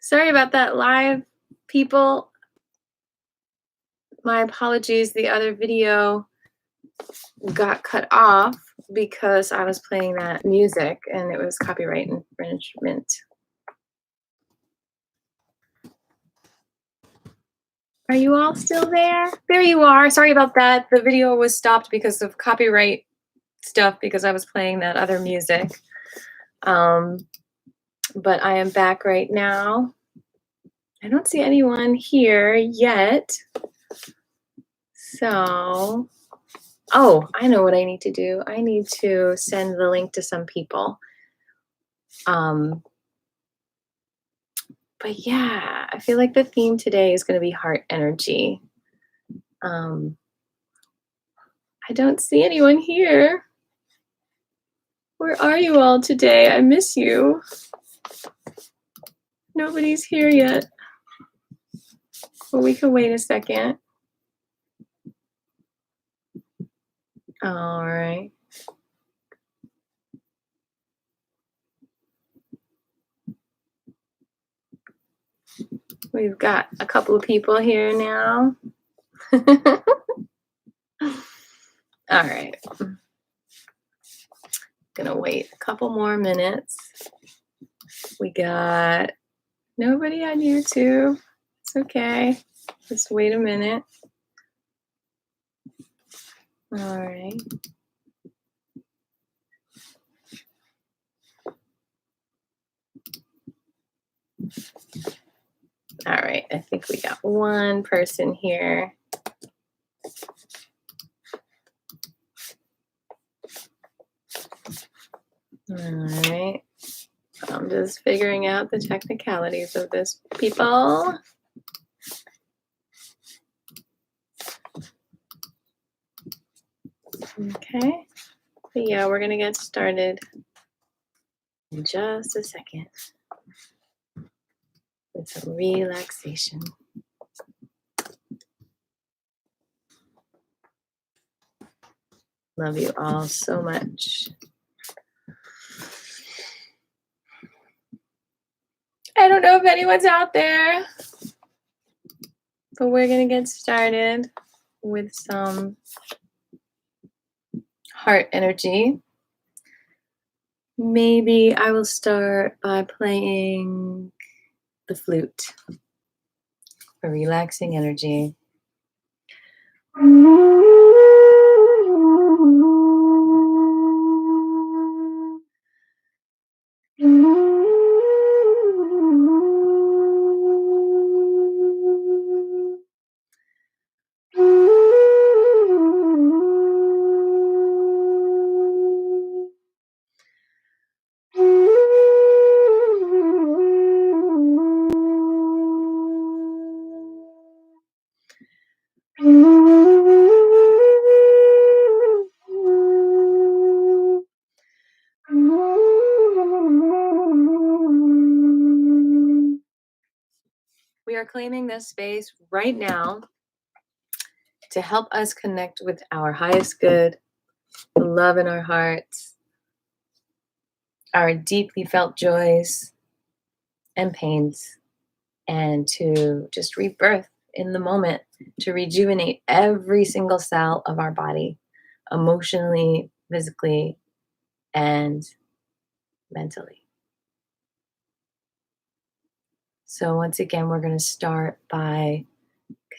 Sorry about that, live people. My apologies. The other video got cut off because I was playing that music and it was copyright infringement. Are you all still there? There you are. Sorry about that. The video was stopped because of copyright stuff because I was playing that other music. But I am back right now. I don't see anyone here yet. So, oh, I know what I need to do. I need to send the link to some people. But yeah, I feel like the theme today is going to be heart energy. I don't see anyone here. Where are you all today? I miss you. Nobody's here yet. Well, we can wait a second. All right. We've got a couple of people here now. All right. Gonna wait a couple more minutes. We got nobody on YouTube. It's okay. Just wait a minute. All right. All right. I think we got one person here. All right. I'm just figuring out the technicalities of this, people. Okay. But yeah, we're going to get started in just a second with some relaxation. Love you all so much. I don't know if anyone's out there, but we're going to get started with some heart energy. Maybe I will start by playing the flute for relaxing energy. We are claiming this space right now to help us connect with our highest good, the love in our hearts, our deeply felt joys and pains, and to just rebirth in the moment, to rejuvenate every single cell of our body, emotionally, physically, and mentally. So once again, we're going to start by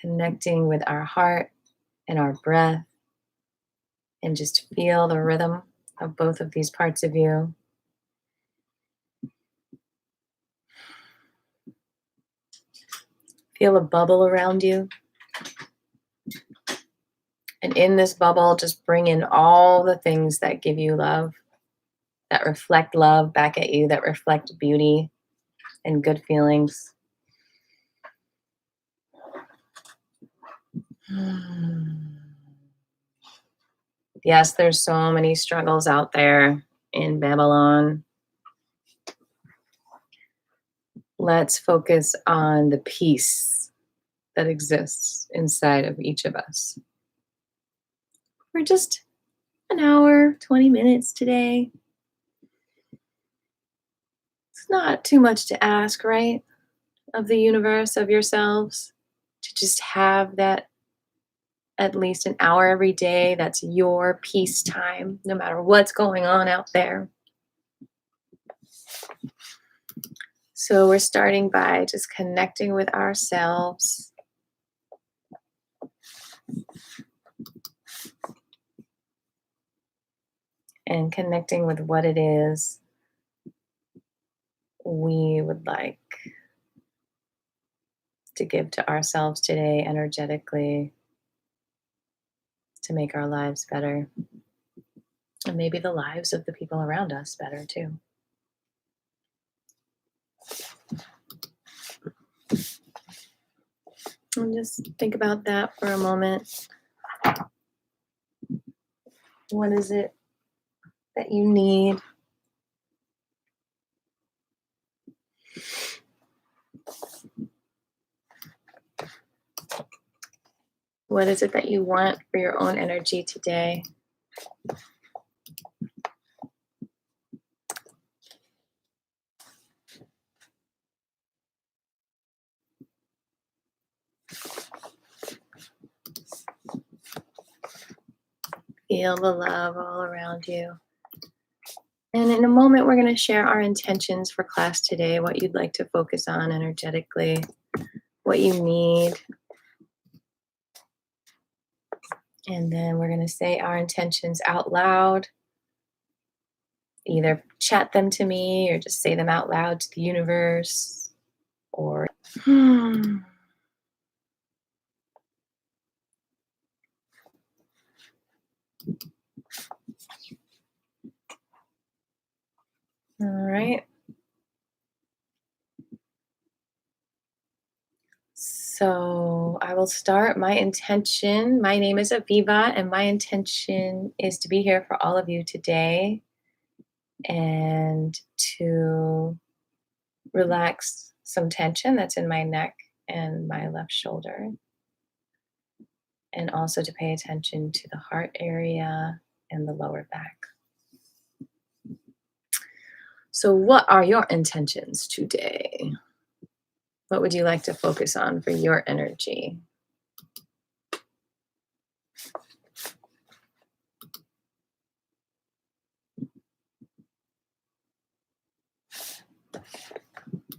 connecting with our heart and our breath, and just feel the rhythm of both of these parts of you. Feel a bubble around you. And in this bubble, just bring in all the things that give you love, that reflect love back at you, that reflect beauty and good feelings. Yes, there's so many struggles out there in Babylon. Let's focus on the peace that exists inside of each of us. For just an hour, 20 minutes today. It's not too much to ask, right? of the universe, of yourselves, to just have that at least an hour every day. That's your peace time, no matter what's going on out there. So we're starting by just connecting with ourselves. And connecting with what it is we would like to give to ourselves today energetically to make our lives better. And maybe the lives of the people around us better too. And just think about that for a moment. What is it that you need? What is it that you want for your own energy today? Feel the love all around you. And in a moment, we're going to share our intentions for class today, what you'd like to focus on energetically, what you need. And then we're going to say our intentions out loud. Either chat them to me or just say them out loud to the universe. Or all right. So I will start. My intention, my name is Aviva, and my intention is to be here for all of you today and to relax some tension that's in my neck and my left shoulder. And also to pay attention to the heart area and the lower back. So what are your intentions today? What would you like to focus on for your energy?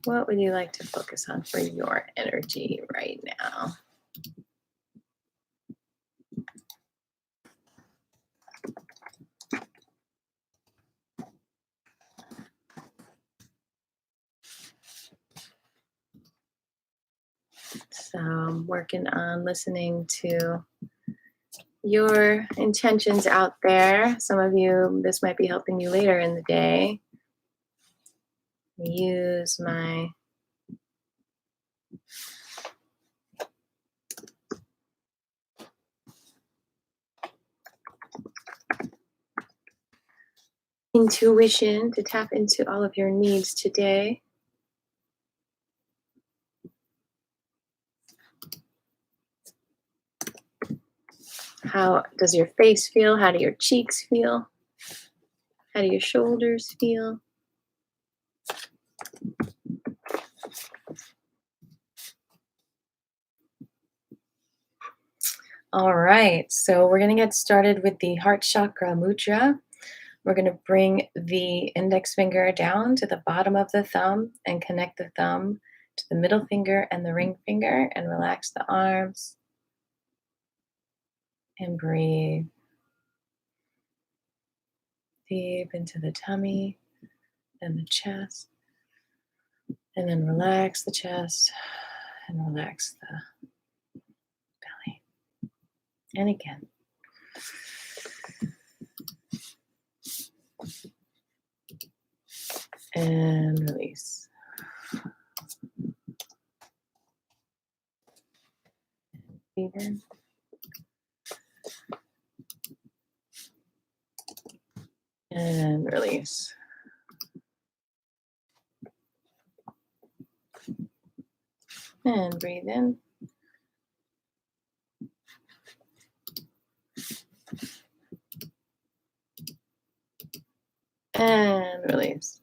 What would you like to focus on for your energy right now? So I'm working on listening to your intentions out there. Some of you, this might be helping you later in the day. Use my intuition to tap into all of your needs today. How does your face feel? How do your cheeks feel? How do your shoulders feel? All right, so we're going to get started with the heart chakra mudra. We're going to bring the index finger down to the bottom of the thumb and connect the thumb to the middle finger and the ring finger and relax the arms. And breathe deep into the tummy and the chest. And then relax the chest and relax the belly. And again. And release. Breathe in. And release. And breathe in. And release.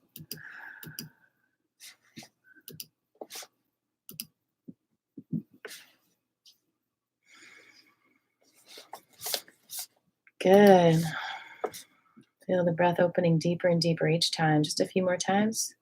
Good. Feel the breath opening deeper and deeper each time. Just a few more times.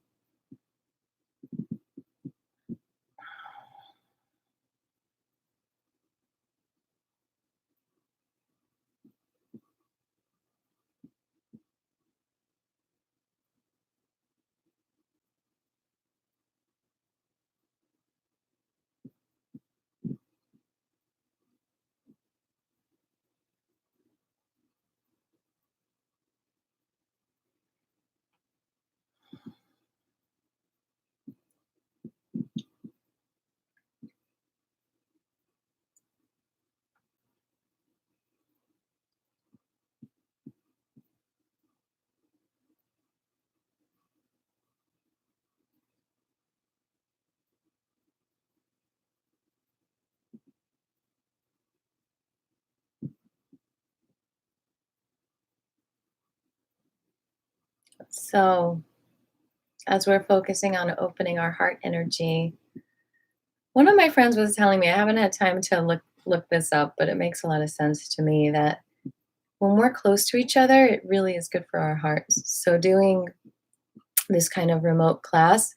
So, as we're focusing on opening our heart energy, one of my friends was telling me, I haven't had time to look this up, but it makes a lot of sense to me that when we're close to each other, it really is good for our hearts. So doing this kind of remote class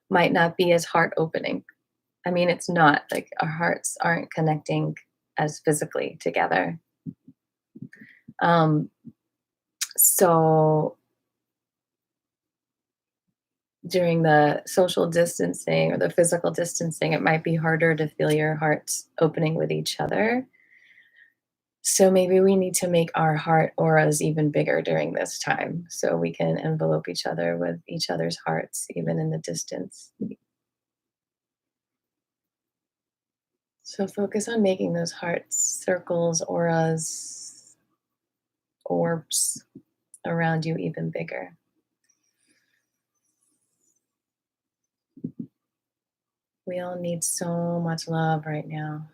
might not be as heart opening. I mean, it's not like our hearts aren't connecting as physically together. Um, so during the social distancing or the physical distancing, it might be harder to feel your hearts opening with each other. So maybe we need to make our heart auras even bigger during this time so we can envelope each other with each other's hearts, even in the distance. So focus on making those hearts, circles, auras, orbs around you even bigger. We all need so much love right now.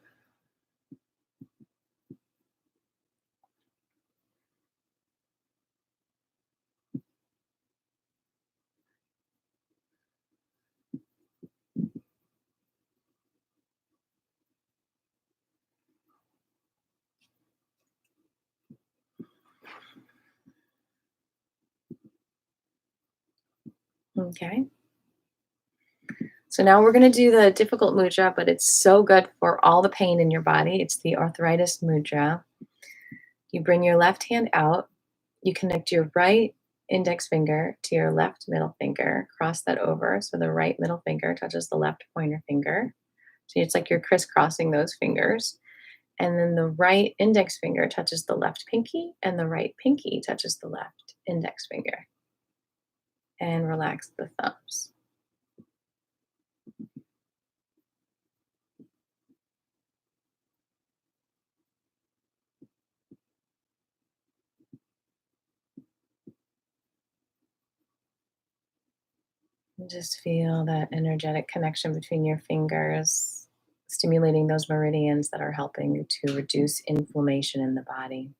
Okay. So now we're going to do the difficult mudra, but it's so good for all the pain in your body. It's the arthritis mudra. You bring your left hand out. You connect your right index finger to your left middle finger. Cross that over so the right middle finger touches the left pointer finger. So it's like you're crisscrossing those fingers. And then the right index finger touches the left pinky, and the right pinky touches the left index finger. And relax the thumbs. And just feel that energetic connection between your fingers, stimulating those meridians that are helping to reduce inflammation in the body.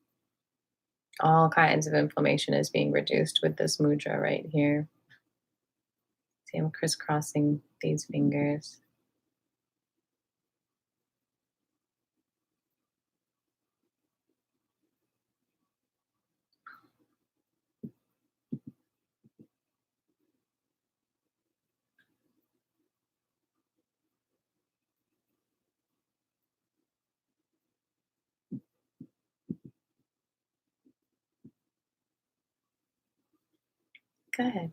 All kinds of inflammation is being reduced with this mudra right here. See, I'm crisscrossing these fingers. Good.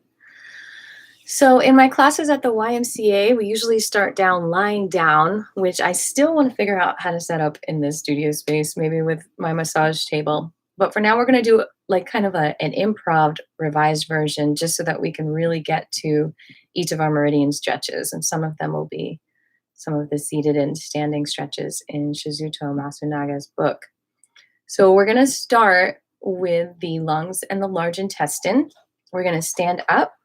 So, in my classes at the YMCA, we usually start down lying down, which I still want to figure out how to set up in this studio space, maybe with my massage table. But for now, we're going to do like kind of an improv revised version just so that we can really get to each of our meridian stretches. And some of them will be some of the seated and standing stretches in Shizuto Masunaga's book. So, we're going to start with the lungs and the large intestine. We're going to stand up.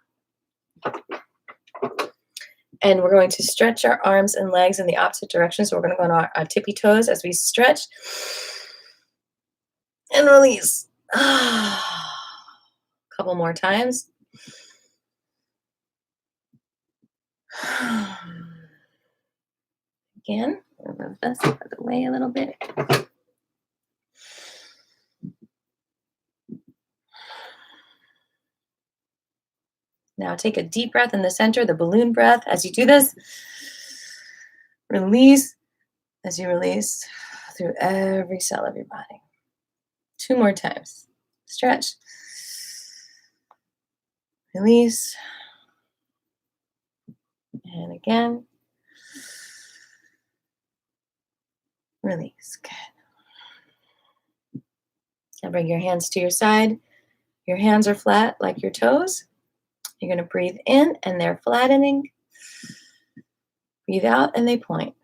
And we're going to stretch our arms and legs in the opposite direction. So we're going to go on our tippy toes as we stretch and release. A couple more times. Again, move this out of the way a little bit. Now take a deep breath in the center, the balloon breath. As you do this, release as you release through every cell of your body. 2 more times. Stretch. Release. And again. Release. Good. Now bring your hands to your side. Your hands are flat like your toes. You're going to breathe in and they're flattening. Breathe out and they point.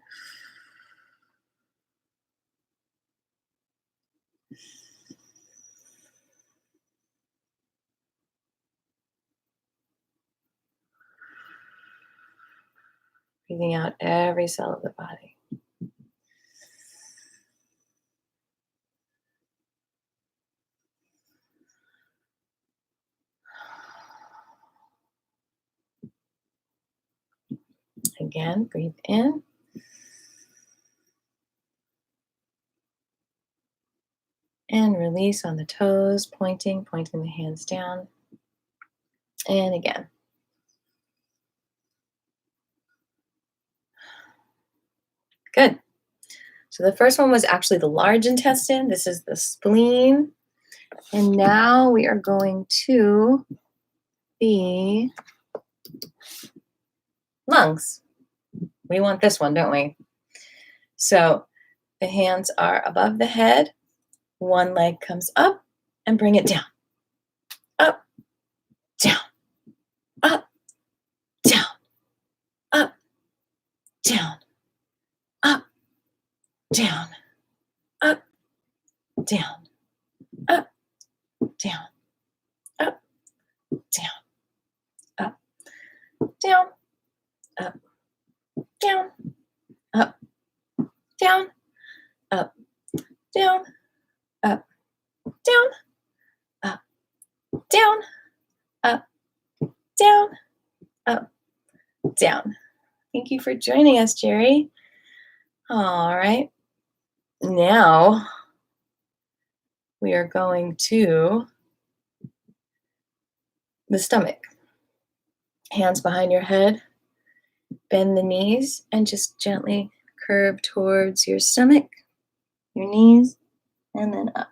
Breathing out every cell of the body. Again, breathe in. And release on the toes, pointing the hands down. And again. Good. So the first one was actually the large intestine. This is the spleen. And now we are going to the lungs. We want this one, don't we? So the hands are above the head. One leg comes up and bring it down. Up, down, up, down, up, down, up, down, up, down, up, down, up, down, up, down, up, down, up, down, up, down, up, down, up, down, up, down, up, down. Thank you for joining us, Jerry. All right. Now we are going to the stomach. Hands behind your head. Bend the knees and just gently curve towards your stomach, your knees, and then up.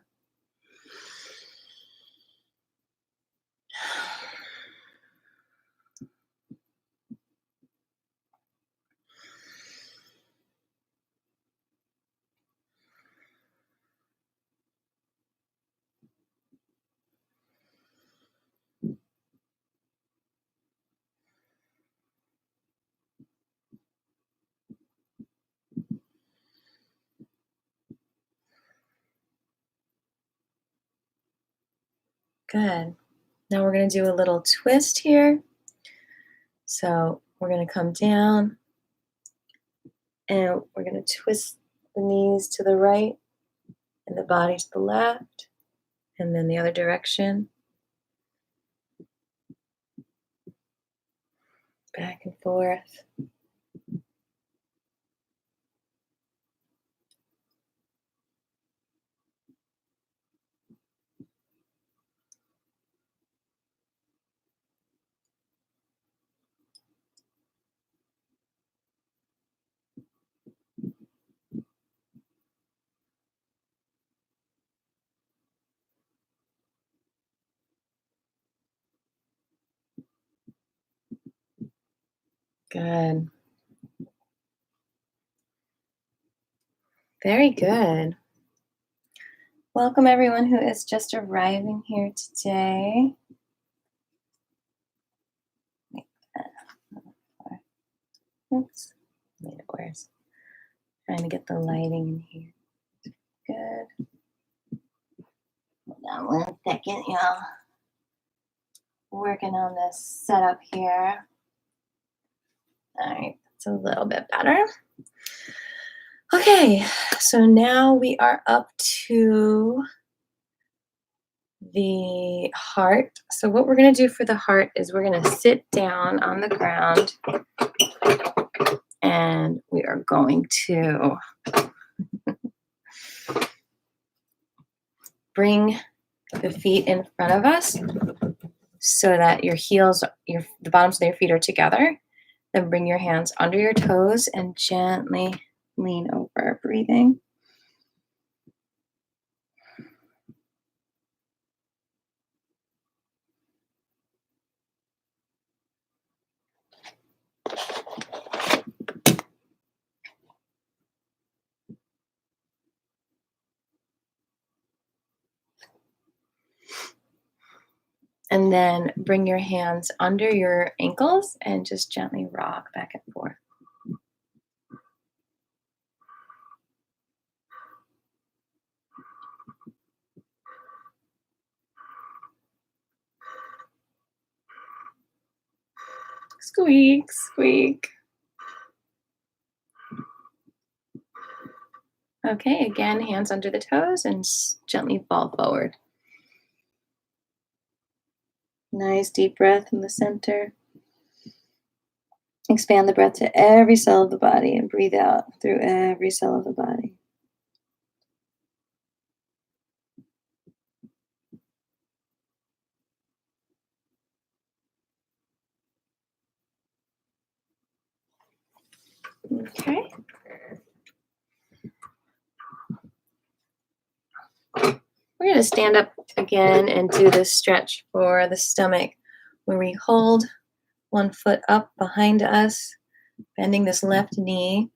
Good. Now we're going to do a little twist here. So we're going to come down and we're going to twist the knees to the right and the body to the left, and then the other direction. Back and forth. Good. Very good. Welcome everyone who is just arriving here today. Oops, made it worse. Trying to get the lighting in here. Good. Hold on one second, y'all. Working on this setup here. All right, that's a little bit better. Okay, so now we are up to the heart. So what we're going to do for the heart is we're going to sit down on the ground and we are going to bring the feet in front of us so that your heels, the bottoms of your feet are together. Then bring your hands under your toes and gently lean over, breathing. And then bring your hands under your ankles and just gently rock back and forth. Squeak, squeak. Okay, again, hands under the toes and gently fall forward. Nice deep breath in the center. Expand the breath to every cell of the body and breathe out through every cell of the body. Okay. We're going to stand up again and do this stretch for the stomach where we hold one foot up behind us, bending this left knee.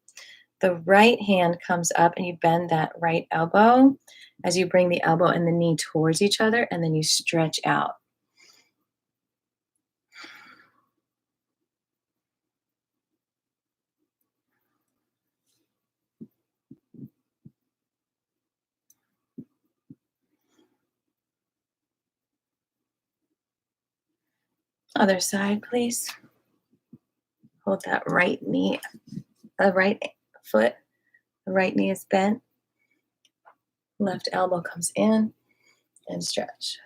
The right hand comes up and you bend that right elbow as you bring the elbow and the knee towards each other, and then you stretch out. Other side, please. Hold that right knee, the right foot, the right knee is bent. Left elbow comes in and stretch.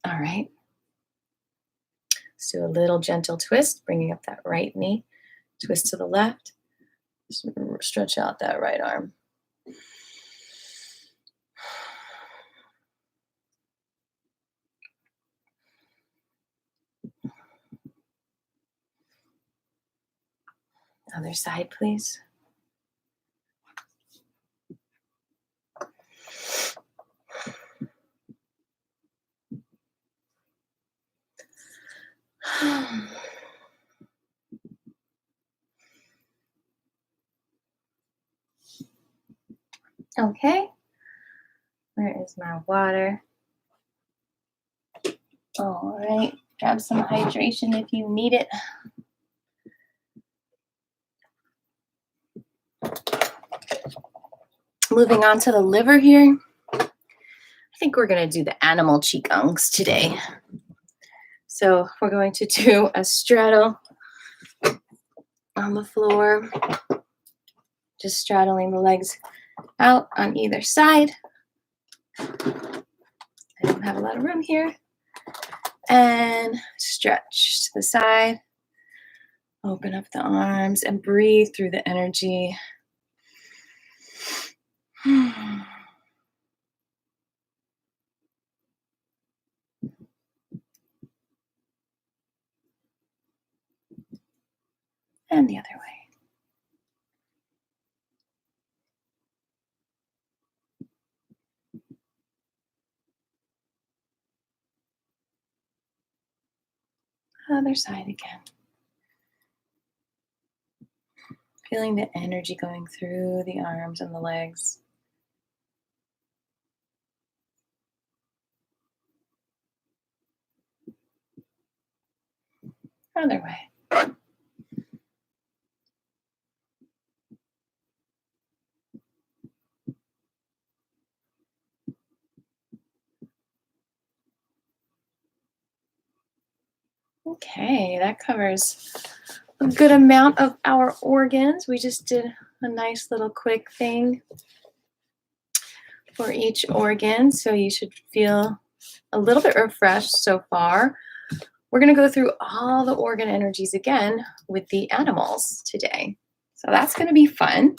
All right. Let's do a little gentle twist, bringing up that right knee. Twist to the left. Stretch out that right arm. Other side, please. Okay. Where is my water? All right. Grab some hydration if you need it. Moving on to the liver here. I think we're going to do the animal qigongs today. So we're going to do a straddle on the floor, just straddling the legs out on either side. I don't have a lot of room here. And stretch to the side. Open up the arms and breathe through the energy. And the other way. Other side again. Feeling the energy going through the arms and the legs. Other way. Okay, that covers a good amount of our organs. We just did a nice little quick thing for each organ, so you should feel a little bit refreshed so far. We're going to go through all the organ energies again with the animals today. So that's going to be fun.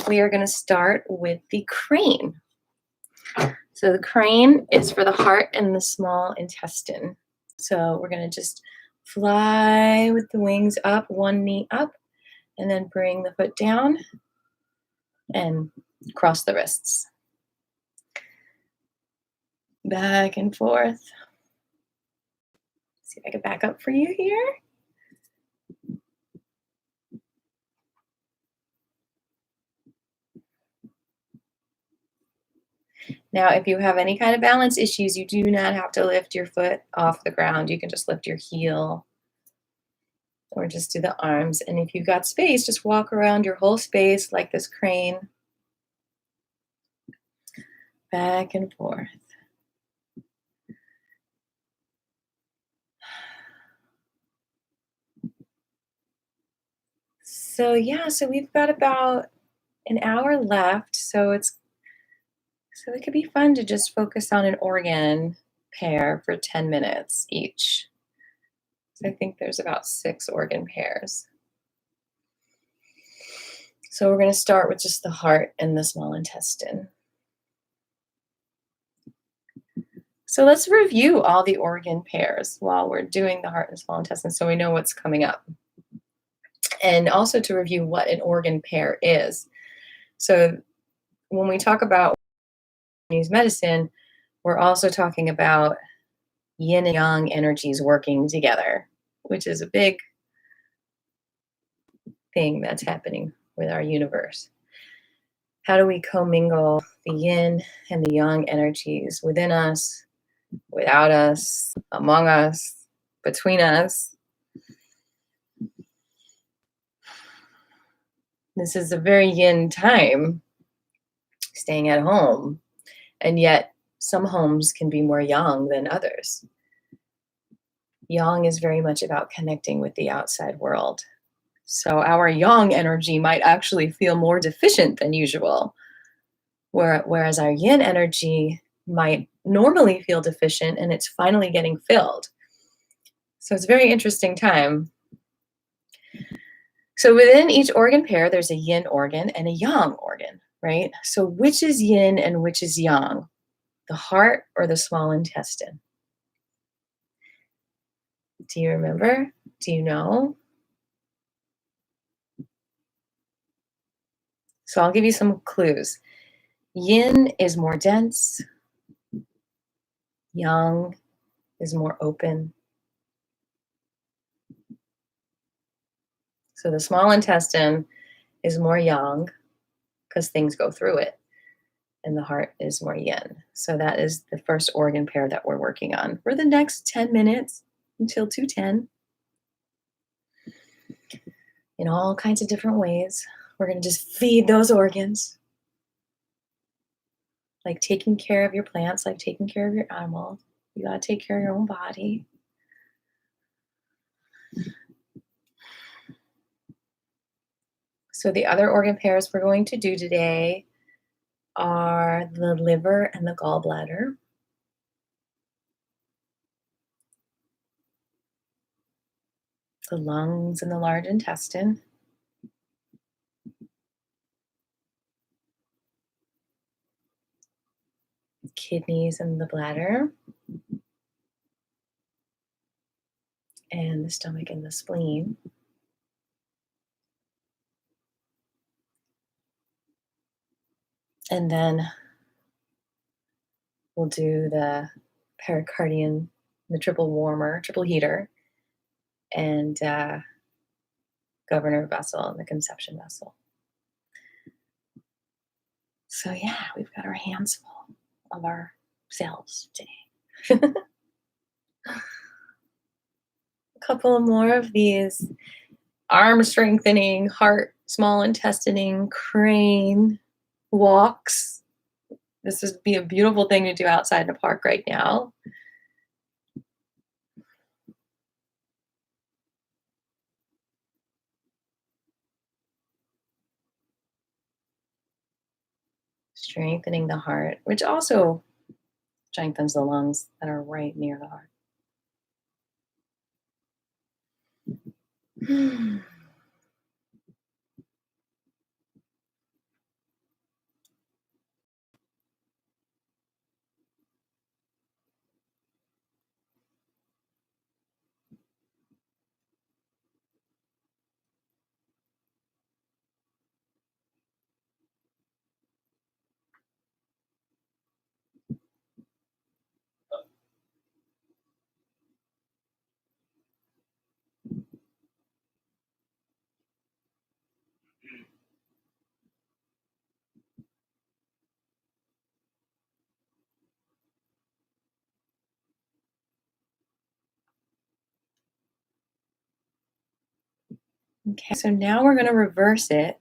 We are going to start with the crane. So the crane is for the heart and the small intestine. So we're going to just fly with the wings up, one knee up, and then bring the foot down and cross the wrists. Back and forth. See if I can back up for you here. Now, if you have any kind of balance issues, you do not have to lift your foot off the ground. You can just lift your heel or just do the arms. And if you've got space, just walk around your whole space like this crane. Back and forth. So we've got about an hour left. So it could be fun to just focus on an organ pair for 10 minutes each. So I think there's about 6 organ pairs. So we're going to start with just the heart and the small intestine. So let's review all the organ pairs while we're doing the heart and small intestine so we know what's coming up. And also to review what an organ pair is. So when we talk about Chinese medicine, we're also talking about yin and yang energies working together, which is a big thing that's happening with our universe. How do we commingle the yin and the yang energies within us, without us, among us, between us? This is a very yin time, staying at home, and yet some homes can be more yang than others. Yang is very much about connecting with the outside world. So our yang energy might actually feel more deficient than usual, whereas our yin energy might normally feel deficient and it's finally getting filled. So it's a very interesting time. So within each organ pair, there's a yin organ and a yang organ, right? So which is yin and which is yang? The heart or the small intestine? Do you remember? Do you know? So I'll give you some clues. Yin is more dense. Yang is more open. So the small intestine is more yang because things go through it. And the heart is more yin. So that is the first organ pair that we're working on for the next 10 minutes until 2:10. In all kinds of different ways. We're going to just feed those organs. Like taking care of your plants, like taking care of your animal. You got to take care of your own body. So the other organ pairs we're going to do today are the liver and the gallbladder. The lungs and the large intestine. Kidneys and the bladder. And the stomach and the spleen. And then we'll do the pericardium, the triple warmer, triple heater, and governor vessel and the conception vessel. So we've got our hands full of our cells today. A couple more of these arm strengthening, heart, small intestine, crane walks. This would be a beautiful thing to do outside in a park right now. Strengthening the heart, which also Strengthens the lungs that are right near the heart. Okay, so now we're going to reverse it.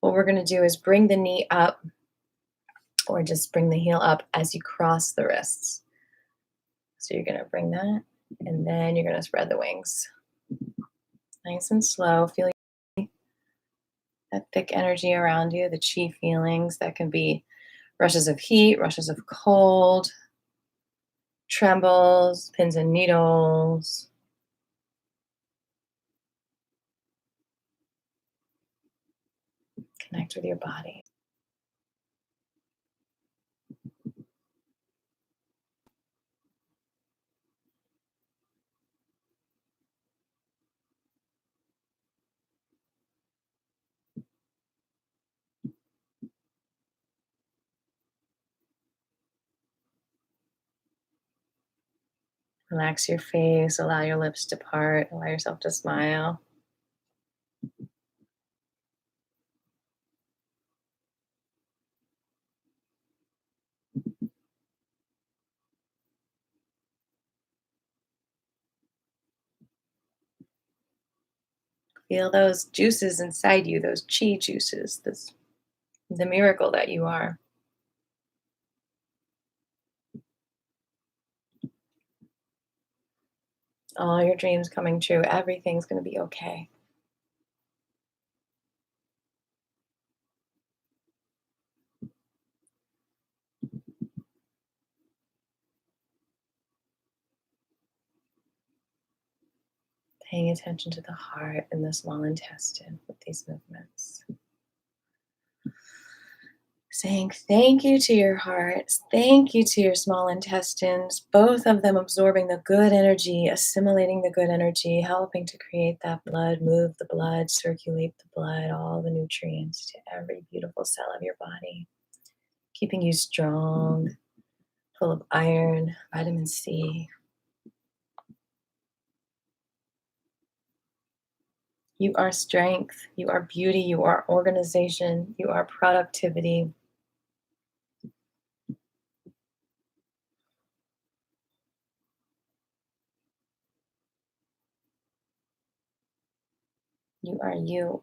What we're going to do is bring the knee up, or just bring the heel up as you cross the wrists. So you're going to bring that, and then you're going to spread the wings. Nice and slow. Feel that thick energy around you, the chi feelings. That can be rushes of heat, rushes of cold, trembles, pins and needles. Connect with your body. Relax your face, allow your lips to part, allow yourself to smile. Feel those juices inside you, those chi juices, the miracle that you are. All your dreams coming true. Everything's going to be okay. Paying attention to the heart and the small intestine with these movements. Saying thank you to your heart, thank you to your small intestines, both of them absorbing the good energy, assimilating the good energy, helping to create that blood, move the blood, circulate the blood, all the nutrients to every beautiful cell of your body, keeping you strong, full of iron, vitamin C. You are strength, you are beauty, you are organization, you are productivity. You are you.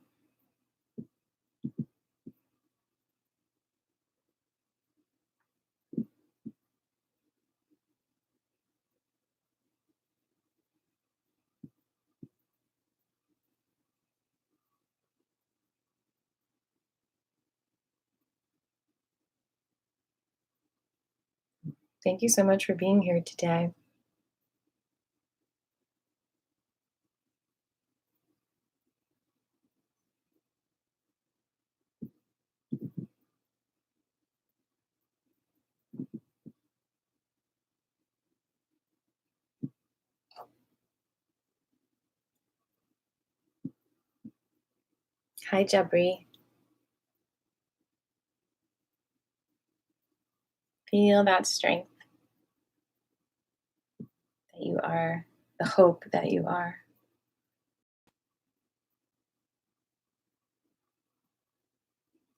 Thank you so much for being here today. Hi, Jabri. Feel that strength that you are, the hope that you are.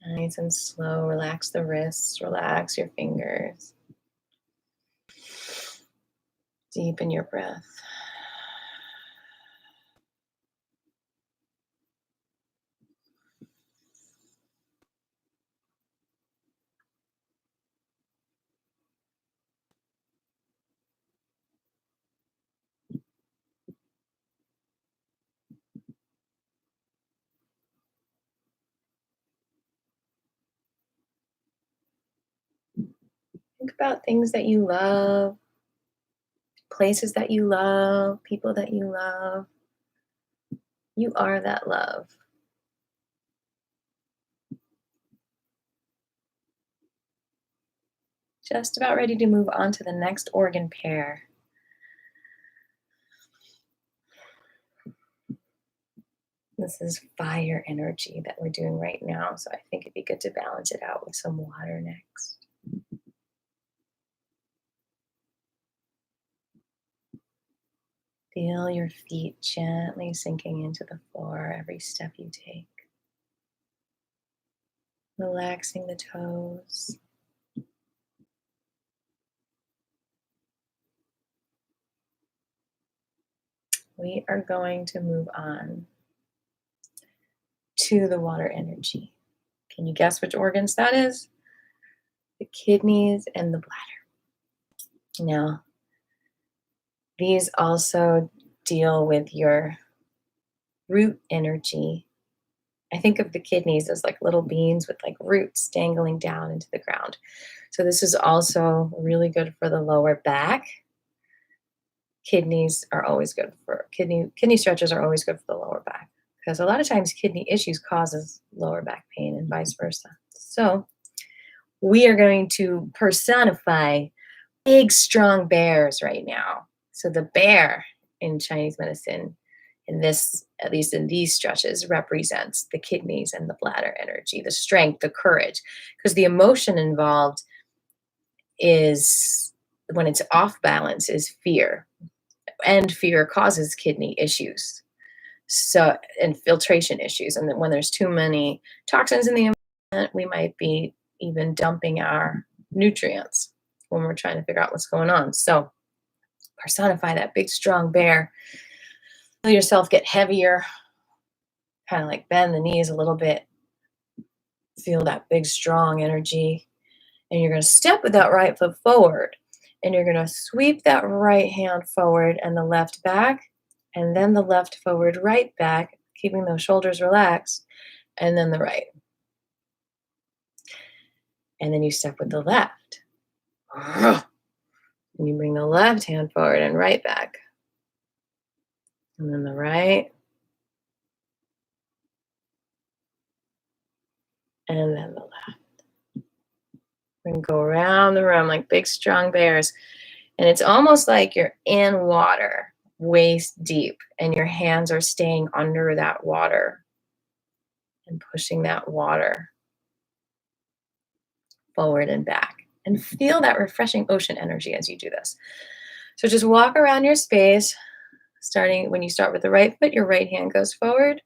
Nice and slow. Relax the wrists, relax your fingers. Deepen your breath. Think about things that you love, places that you love, people that you love. You are that love. Just about ready to move on to the next organ pair. This is fire energy that we're doing right now, so I think it'd be good to balance it out with some water next. Feel your feet gently sinking into the floor every step you take. Relaxing the toes. We are going to move on to the water energy. Can you guess which organs that is? The kidneys and the bladder. Now, these also deal with your root energy. I think of the kidneys as like little beans with like roots dangling down into the ground. So this is also really good for the lower back. Kidneys are always good for kidney stretches are always good for the lower back because a lot of times kidney issues causes lower back pain and vice versa. So we are going to personify big strong bears right now. So the bear in Chinese medicine in this, at least in these stretches, represents the kidneys and the bladder energy, the strength, the courage, because the emotion involved is, when it's off balance, is fear, and fear causes kidney issues, so, and filtration issues. And then when there's too many toxins in the environment, we might be even dumping our nutrients when we're trying to figure out what's going on. So personify that big strong bear. Feel yourself get heavier, kind of like bend the knees a little bit. Feel that big strong energy. And you're going to step with that right foot forward. And you're going to sweep that right hand forward and the left back. And then the left forward, right back, keeping those shoulders relaxed. And then the right. And then you step with the left. And you bring the left hand forward and right back. And then the right. And then the left. We're going to go around the room like big, strong bears. And it's almost like you're in water, waist deep, and your hands are staying under that water and pushing that water forward and back. And feel that refreshing ocean energy as you do this. So just walk around your space, starting when you start with the right foot, your right hand goes forward.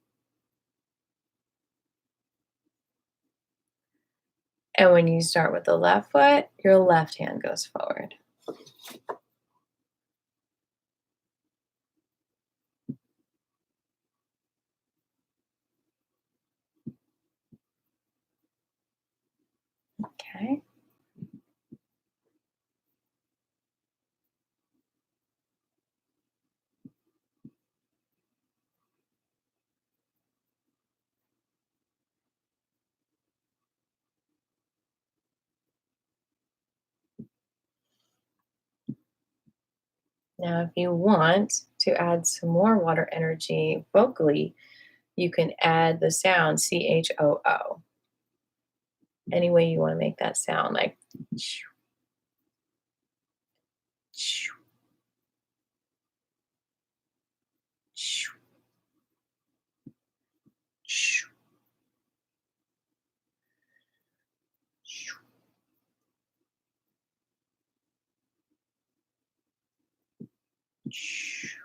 And when you start with the left foot, your left hand goes forward. Okay. Now, if you want to add some more water energy vocally, you can add the sound xoxo. Any way you want to make that sound, like shoo, shoo, shoo, shoo, shoo.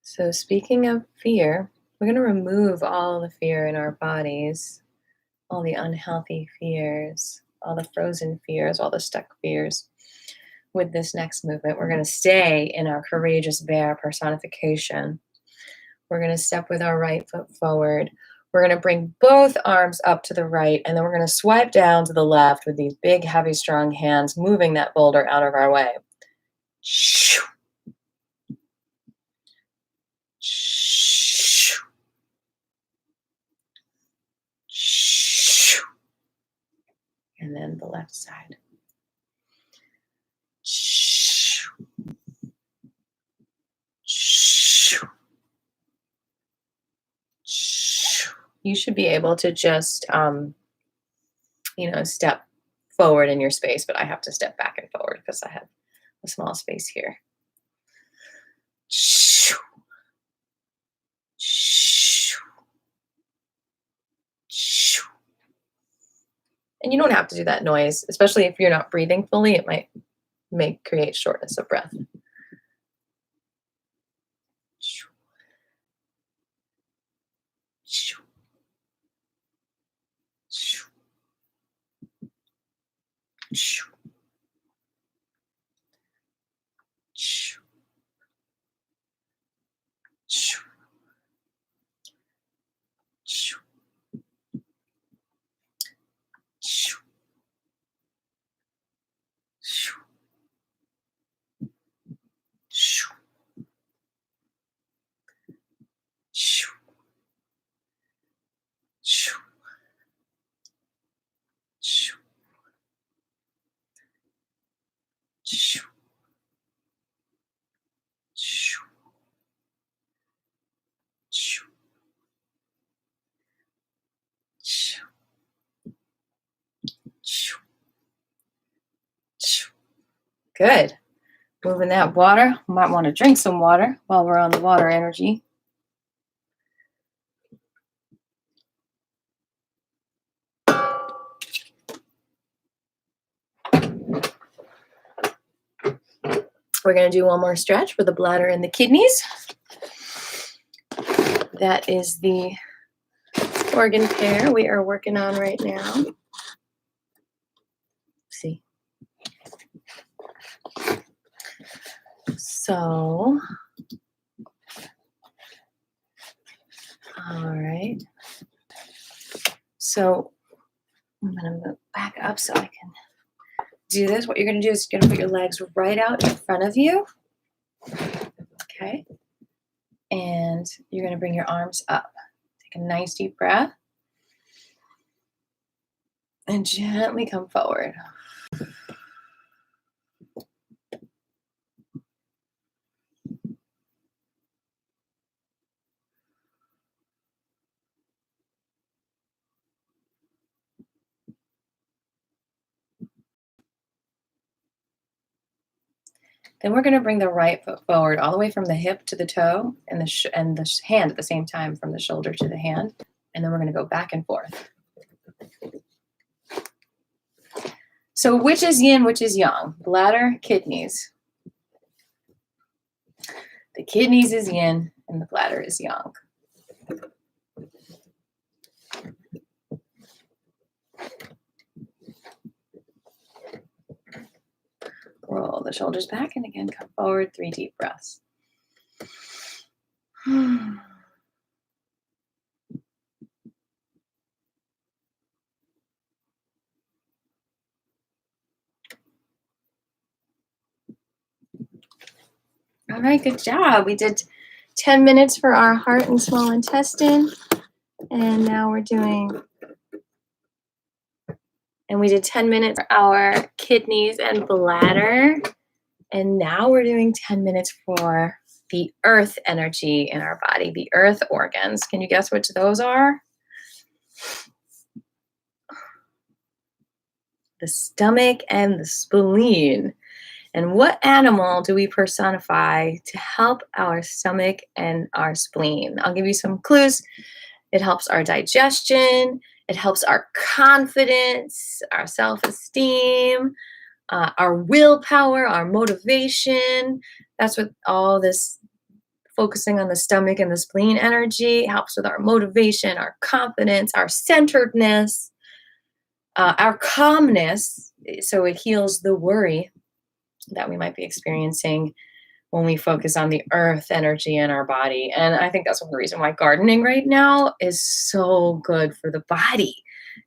So speaking of fear, we're going to remove all the fear in our bodies, all the unhealthy fears, all the frozen fears, all the stuck fears. With this next movement, we're going to stay in our courageous bear personification. We're going to step with our right foot forward. We're going to bring both arms up to the right, and then we're going to swipe down to the left with these big, heavy, strong hands, moving that boulder out of our way. And then the left side. You should be able to just, step forward in your space, but I have to step back and forward because I have a small space here. And you don't have to do that noise, especially if you're not breathing fully. It might create shortness of breath. Good. Moving that water. Might want to drink some water while we're on the water energy. We're going to do one more stretch for the bladder and the kidneys. That is the organ pair we are working on right now. Let's see. So, all right. So I'm going to move back up so I can do this. What you're going to do is you're going to put your legs right out in front of you. Okay. And you're going to bring your arms up. Take a nice deep breath. And gently come forward. Then we're going to bring the right foot forward all the way from the hip to the toe and the hand at the same time from the shoulder to the hand. And then we're going to go back and forth. So which is yin, which is yang? Bladder, kidneys. The kidneys is yin and the bladder is yang. Roll the shoulders back and again come forward. 3 deep breaths. All right, good job. We did 10 minutes for our heart and small intestine. And now we're doing, and we did 10 minutes for our kidneys and bladder. And now we're doing 10 minutes for the earth energy in our body, the earth organs. Can you guess which those are? The stomach and the spleen. And what animal do we personify to help our stomach and our spleen? I'll give you some clues. It helps our digestion. It helps our confidence, our self-esteem, our willpower, our motivation. That's what all this focusing on the stomach and the spleen energy helps with our motivation, our confidence, our centeredness, our calmness. So it heals the worry that we might be experiencing when we focus on the earth energy in our body. And I think that's one reason why gardening right now is so good for the body,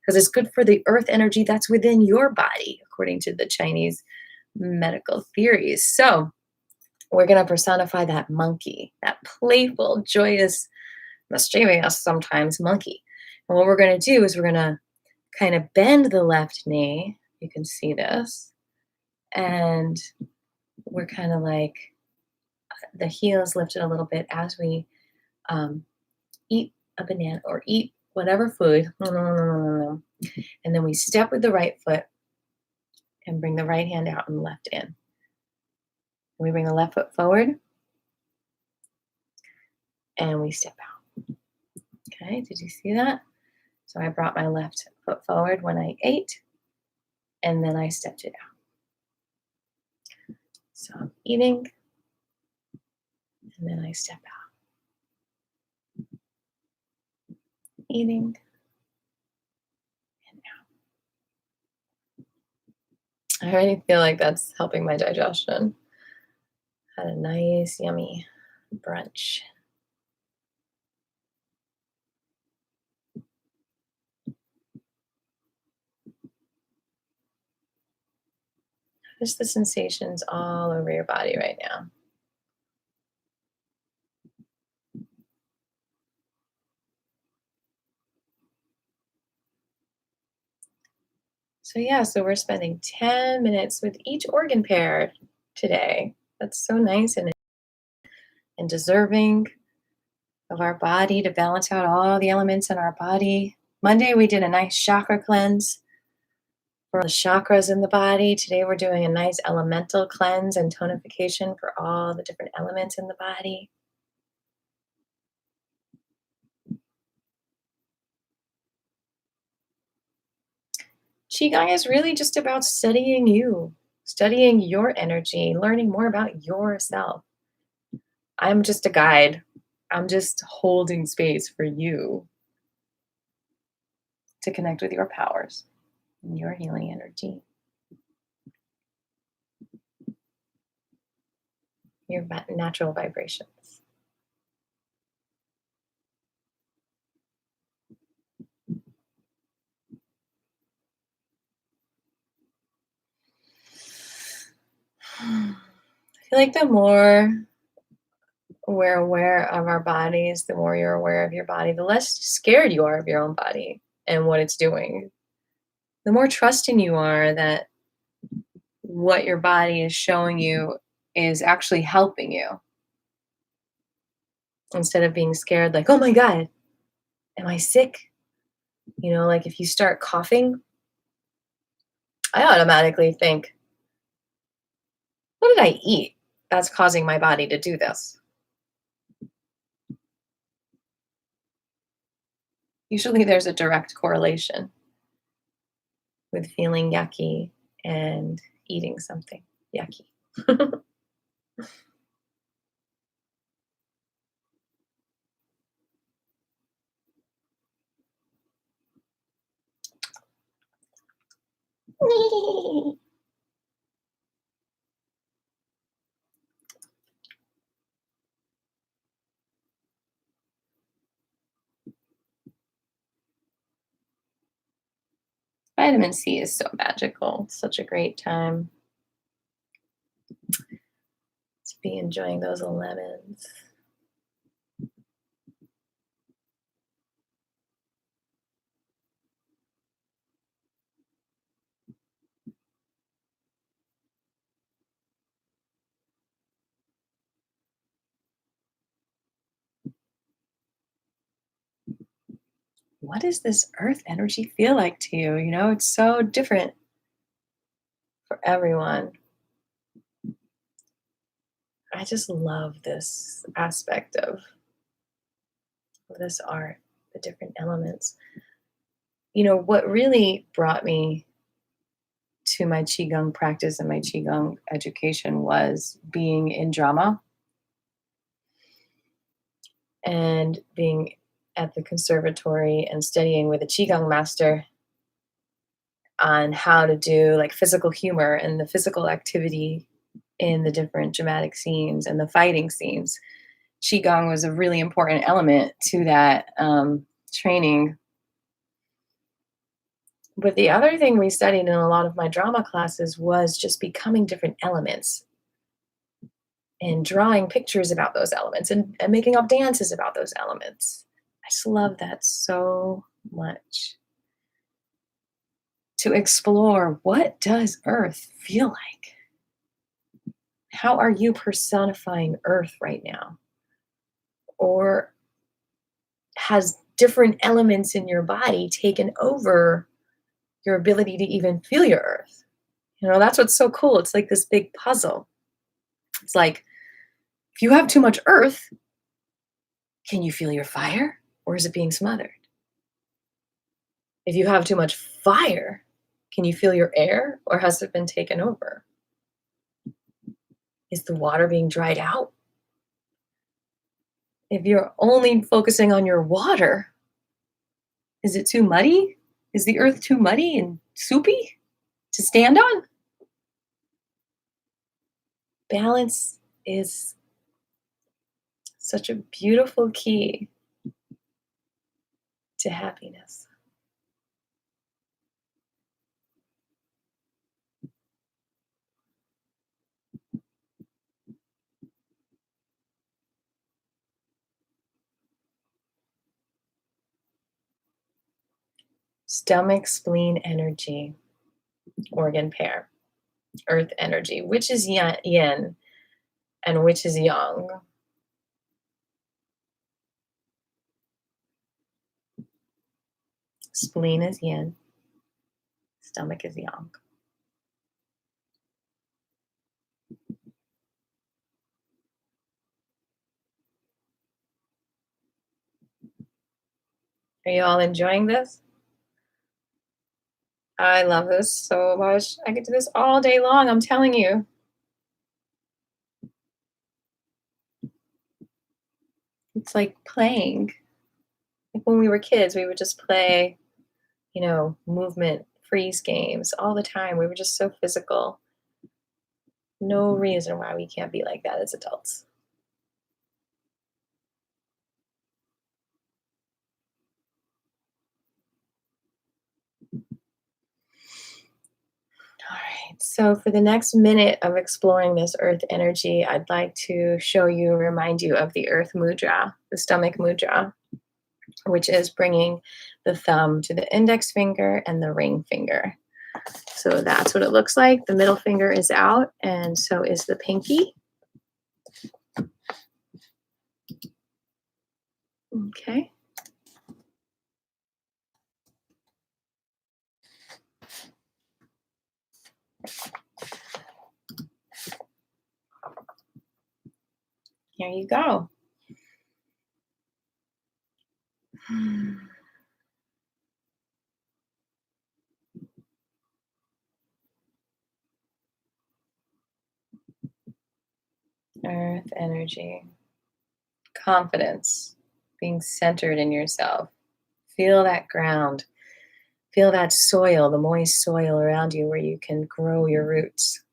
because it's good for the earth energy that's within your body, according to the Chinese medical theories. So we're going to personify that monkey, that playful, joyous, mischievous sometimes monkey. And what we're going to do is we're going to kind of bend the left knee. You can see this. And we're kind of like, the heel is lifted a little bit as we eat a banana or eat whatever food. And then we step with the right foot and bring the right hand out and left in. We bring the left foot forward and we step out. Okay, did you see that? So I brought my left foot forward when I ate, and then I stepped it out. So I'm eating, and then I step out. Eating, and out. I already feel like that's helping my digestion. Had a nice, yummy brunch. Notice the sensations all over your body right now. So yeah, so we're spending 10 minutes with each organ pair today. That's so nice and deserving of our body to balance out all the elements in our body. Monday, we did a nice chakra cleanse for the chakras in the body. Today, we're doing a nice elemental cleanse and tonification for all the different elements in the body. Qigong is really just about studying you, studying your energy, learning more about yourself. I'm just a guide. I'm just holding space for you to connect with your powers and your healing energy, your natural vibrations. I feel like the more we're aware of our bodies, the more you're aware of your body, the less scared you are of your own body and what it's doing. The more trusting you are that what your body is showing you is actually helping you, instead of being scared, like, oh my God, am I sick? You know, like if you start coughing, I automatically think, what did I eat that's causing my body to do this? Usually there's a direct correlation with feeling yucky and eating something yucky. Vitamin C is so magical. It's such a great time to be enjoying those lemons. What does this earth energy feel like to you? You know, it's so different for everyone. I just love this aspect of this art, the different elements. what really brought me to my Qigong practice and my Qigong education was being in drama and being at the conservatory and studying with a Qigong master on how to do like physical humor and the physical activity in the different dramatic scenes and the fighting scenes. Qigong was a really important element to that training. But the other thing we studied in a lot of my drama classes was just becoming different elements and drawing pictures about those elements and making up dances about those elements. I just love that so much. To explore, what does Earth feel like? How are you personifying Earth right now? Or has different elements in your body taken over your ability to even feel your Earth? That's what's so cool. It's like this big puzzle. It's like, if you have too much Earth, can you feel your fire? Or is it being smothered? If you have too much fire, can you feel your air? Or has it been taken over? Is the water being dried out? If you're only focusing on your water, is it too muddy? Is the earth too muddy and soupy to stand on? Balance is such a beautiful key to happiness. Stomach, spleen energy, organ pair, earth energy. Which is yin and which is yang? Spleen is yin, stomach is yang. Are you all enjoying this? I love this so much. I could do this all day long, I'm telling you. It's like playing. Like when we were kids, we would just play, movement freeze games all the time. We were just so physical. No reason why we can't be like that as adults. All right, so for the next minute of exploring this earth energy, I'd like to remind you of the earth mudra, the stomach mudra, which is bringing the thumb to the index finger and the ring finger. So that's what it looks like. The middle finger is out, and so is the pinky. Okay. Here you go. Earth energy. Confidence. Being centered in yourself. Feel that ground. Feel that soil, the moist soil around you where you can grow your roots.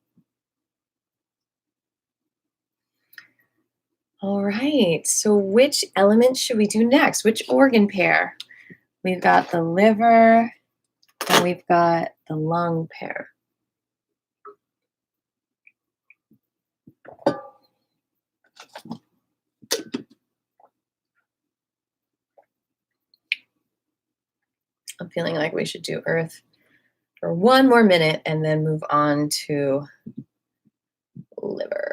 All right, so which element should we do next? Which organ pair? We've got the liver and we've got the lung pair. I'm feeling like we should do earth for one more minute and then move on to liver.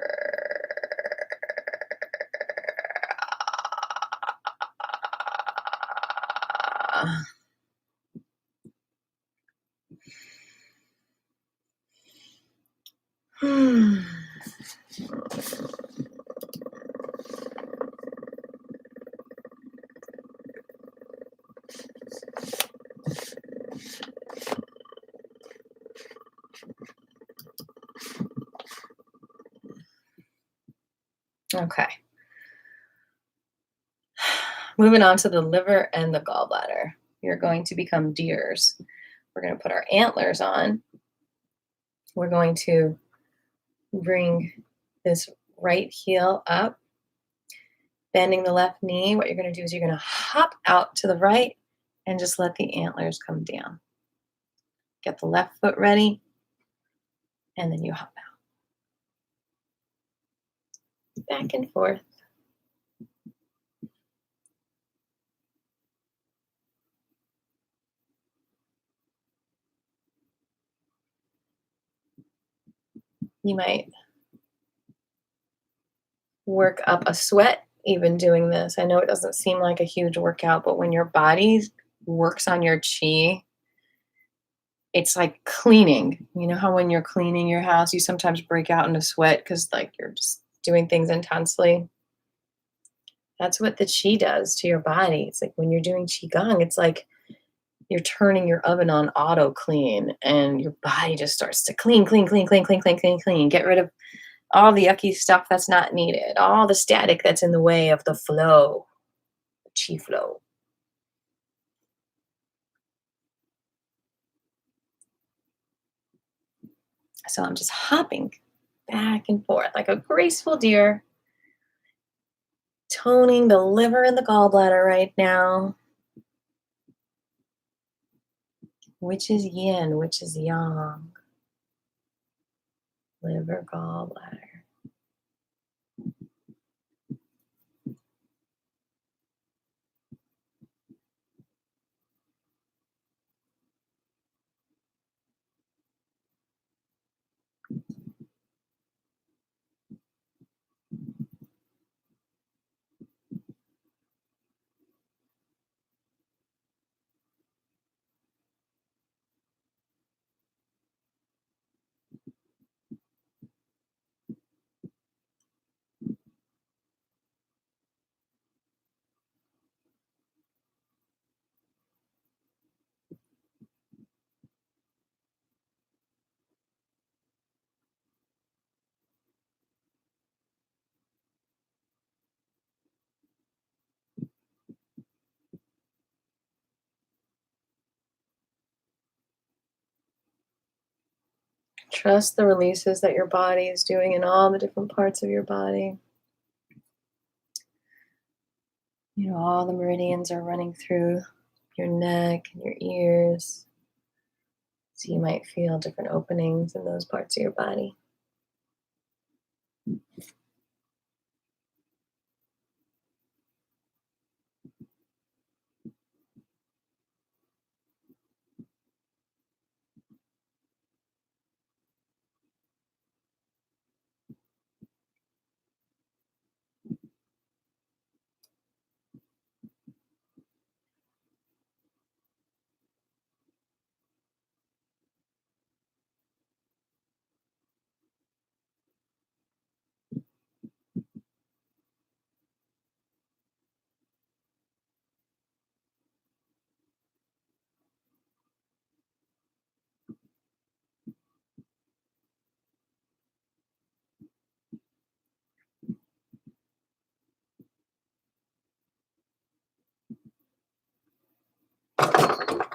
Okay. Moving on to the liver and the gallbladder. You're going to become deers. We're going to put our antlers on. We're going to bring this right heel up, bending the left knee. What you're going to do is you're going to hop out to the right and just let the antlers come down. Get the left foot ready, and then you hop out. Back and forth. You might work up a sweat even doing this. I know it doesn't seem like a huge workout, but when your body works on your chi, it's like cleaning. You know how when you're cleaning your house, you sometimes break out into sweat because like you're just doing things intensely? That's what the chi does to your body. It's like when you're doing qigong, it's like you're turning your oven on auto clean and your body just starts to clean, clean, clean, clean, clean, clean, clean, clean. Get rid of all the yucky stuff that's not needed, all the static that's in the way of the flow, the chi flow. So I'm just hopping back and forth like a graceful deer, toning the liver and the gallbladder right now. Which is yin, which is yang. Liver, gallbladder. Trust the releases that your body is doing in all the different parts of your body. You know, all the meridians are running through your neck and your ears. So you might feel different openings in those parts of your body.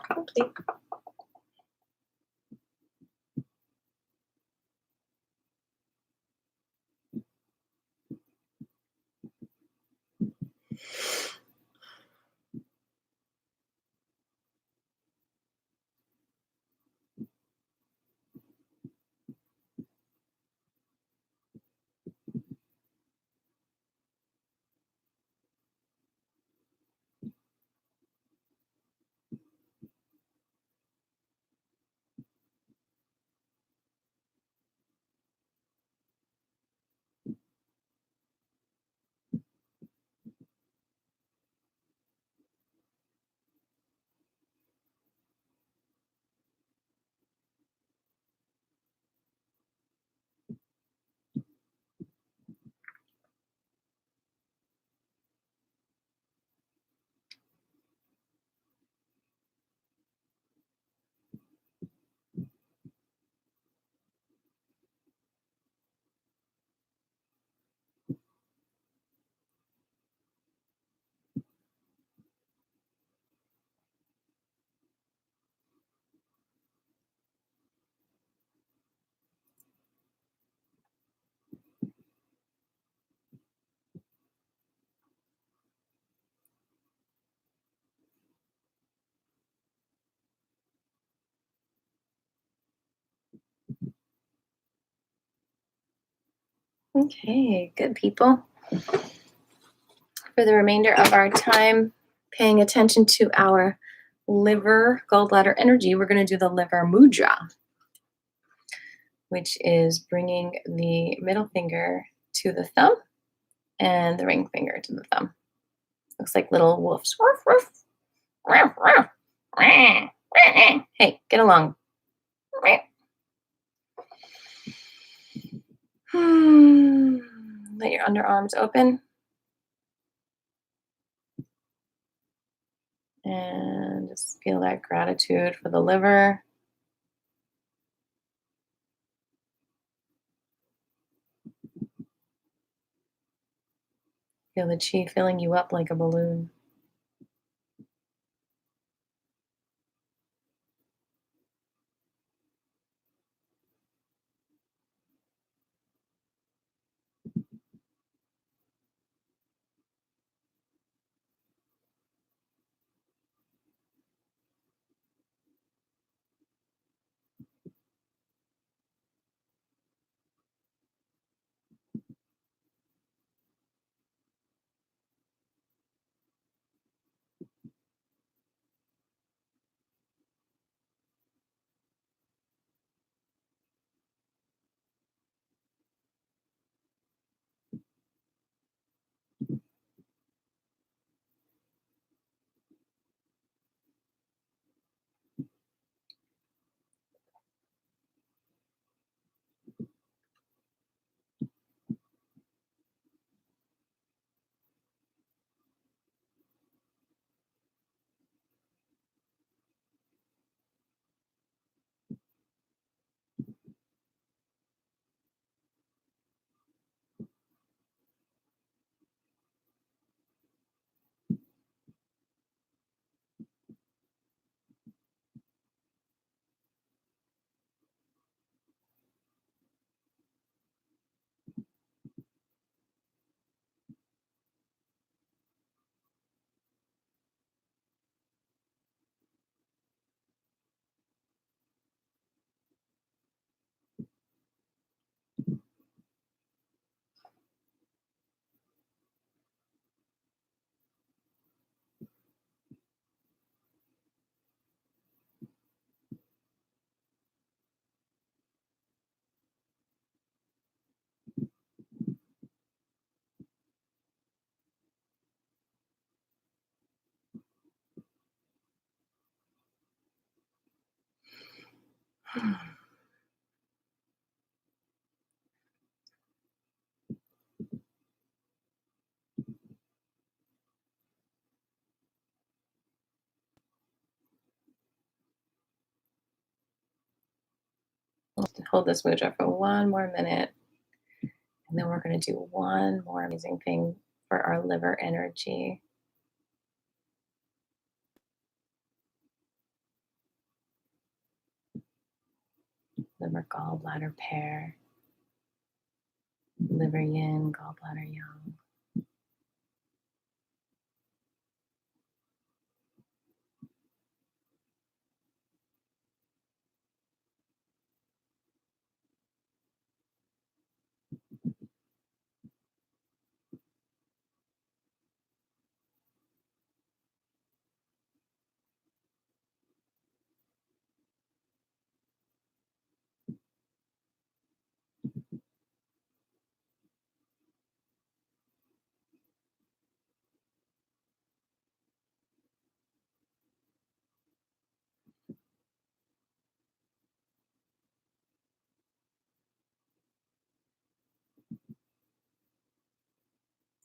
Complete. Okay, good people. For the remainder of our time, paying attention to our liver, gallbladder energy, we're going to do the liver mudra, which is bringing the middle finger to the thumb and the ring finger to the thumb. Looks like little wolves. Ruff, ruff. Ruff, ruff. Hey, get along. Let your underarms open. And just feel that gratitude for the liver. Feel the chi filling you up like a balloon. Hold this mudra for one more minute. And then we're going to do one more amazing thing for our liver energy. Liver gallbladder pair. Liver yin, gallbladder yang.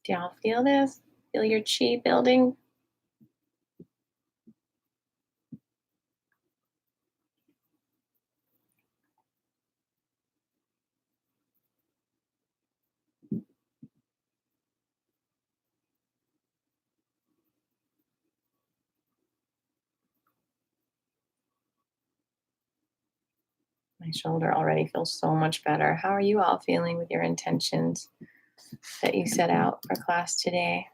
Do y'all feel this? Feel your chi building? My shoulder already feels so much better. How are you all feeling with your intentions that you set out for class today?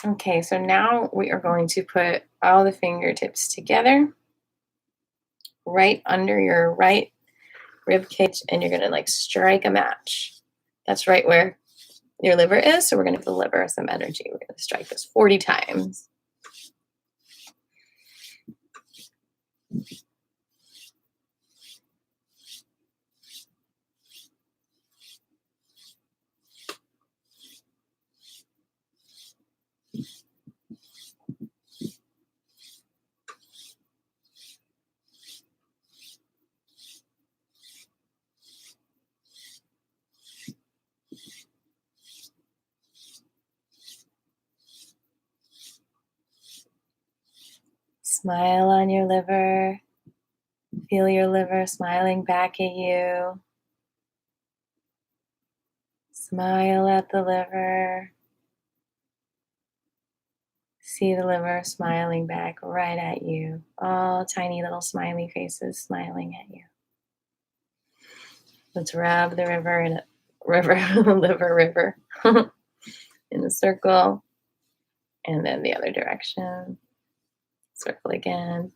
Okay, so now we are going to put all the fingertips together right under your right rib cage, and you're going to like strike a match. That's right where your liver is. So we're going to give the liver some energy. We're going to strike this 40 times. Smile on your liver. Feel your liver smiling back at you. Smile at the liver. See the liver smiling back right at you. All tiny little smiley faces smiling at you. Let's rub the liver in in a circle. And then the other direction. Circle again.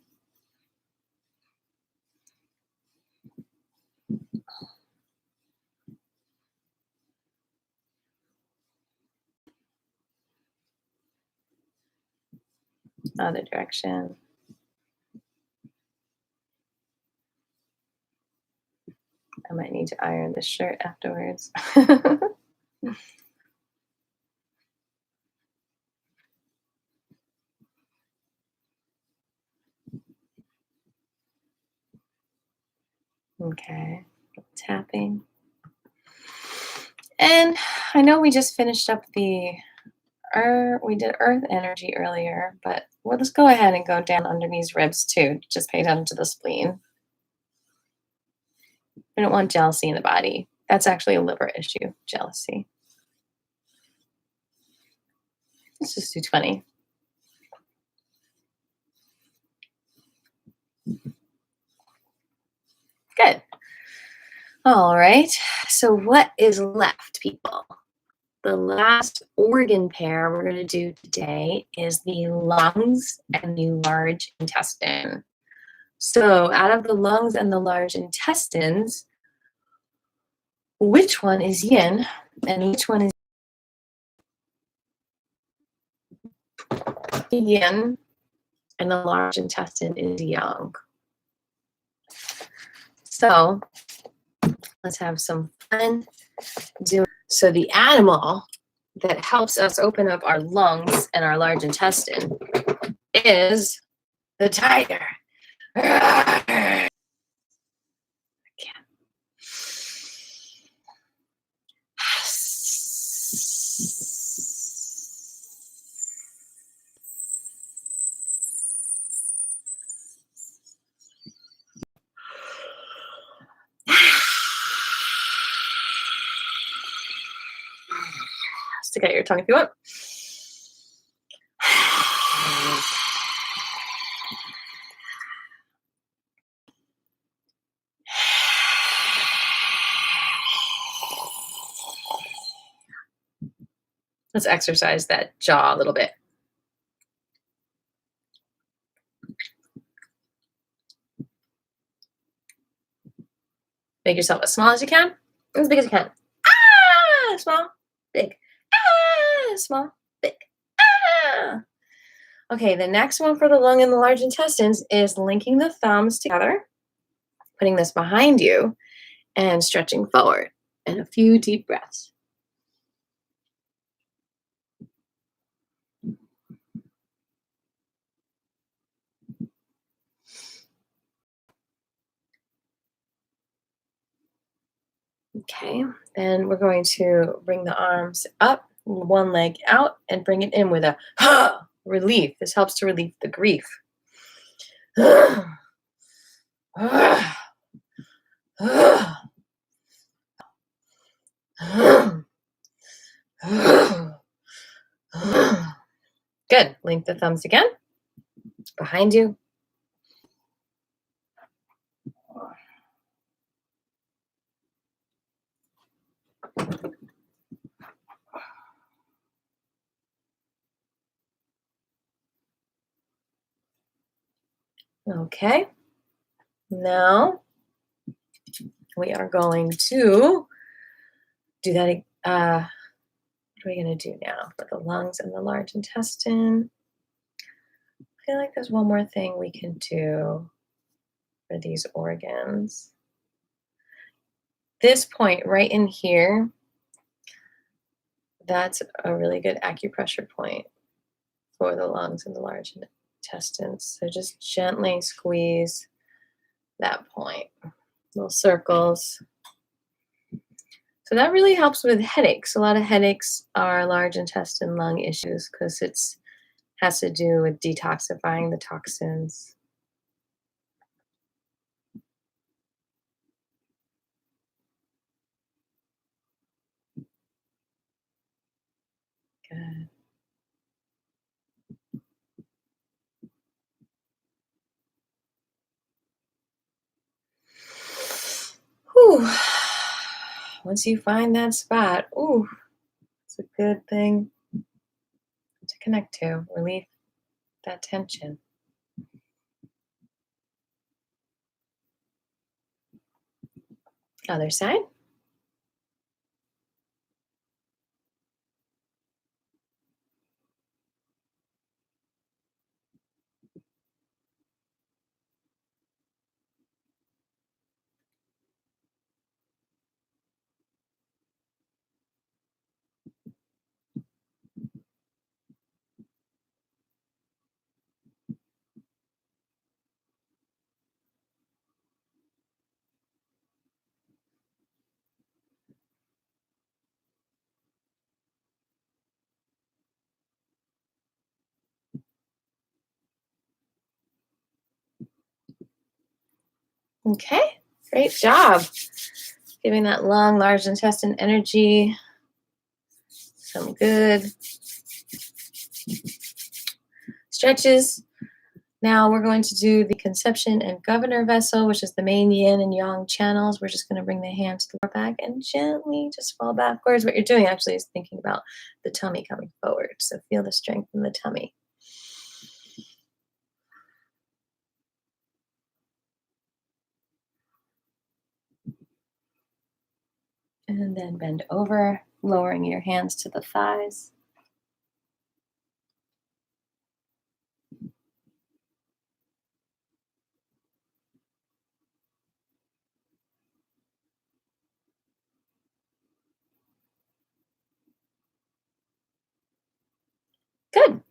Other direction. I might need to iron this shirt afterwards. Okay, tapping. And I know we just finished up we did earth energy earlier, but let's go ahead and go down under these ribs too. Just pay attention to the spleen. We don't want jealousy in the body. That's actually a liver issue, jealousy. Let's just do 20. Good. All right. So what is left, people? The last organ pair we're going to do today is the lungs and the large intestine. So out of the lungs and the large intestines, which one is yin and which one is yin, and the large intestine is yang? So let's have some fun. So the animal that helps us open up our lungs and our large intestine is the tiger. Stick out your tongue if you want. Let's exercise that jaw a little bit. Make yourself as small as you can, as big as you can. Ah, small, big. Ah, small, big. Ah. Okay, the next one for the lung and the large intestines is linking the thumbs together, putting this behind you, and stretching forward. And a few deep breaths. Okay, and we're going to bring the arms up, one leg out, and bring it in with a relief. This helps to relieve the grief. Good. Link the thumbs again. Behind you. Okay. Now we are going to do that. What are we going to do now for the lungs and the large intestine? I feel like there's one more thing we can do for these organs. This point right in here, that's a really good acupressure point for the lungs and the large intestines. So just gently squeeze that point, little circles. So that really helps with headaches. A lot of headaches are large intestine lung issues because it's has to do with detoxifying the toxins. Good. Whew. Once you find that spot, ooh, it's a good thing to connect to, relieve that tension. Other side. Okay, great job. Giving that lung, large intestine energy some good stretches. Now we're going to do the conception and governor vessel, which is the main yin and yang channels. We're just going to bring the hands to the back and gently just fall backwards. What you're doing actually is thinking about the tummy coming forward. So feel the strength in the tummy. And then bend over, lowering your hands to the thighs. Good.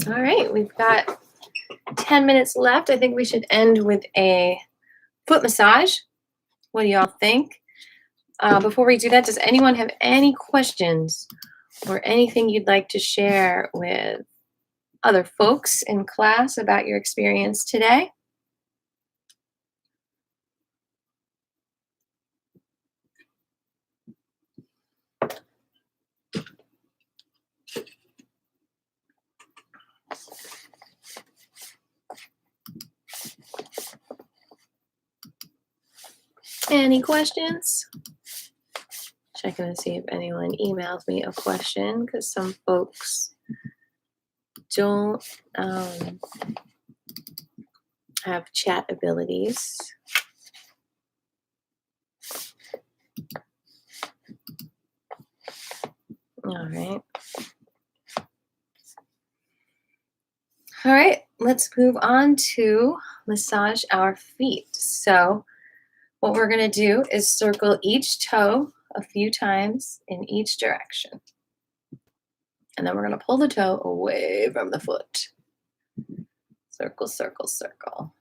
All right, we've got 10 minutes left. I think we should end with a foot massage. What do y'all think? Before we do that, does anyone have any questions or anything you'd like to share with other folks in class about your experience today? Any questions? Checking to see if anyone emails me a question because some folks don't have chat abilities. All right. All right, let's move on to massage our feet. So what we're going to do is circle each toe a few times in each direction. And then we're going to pull the toe away from the foot. Circle, circle, circle.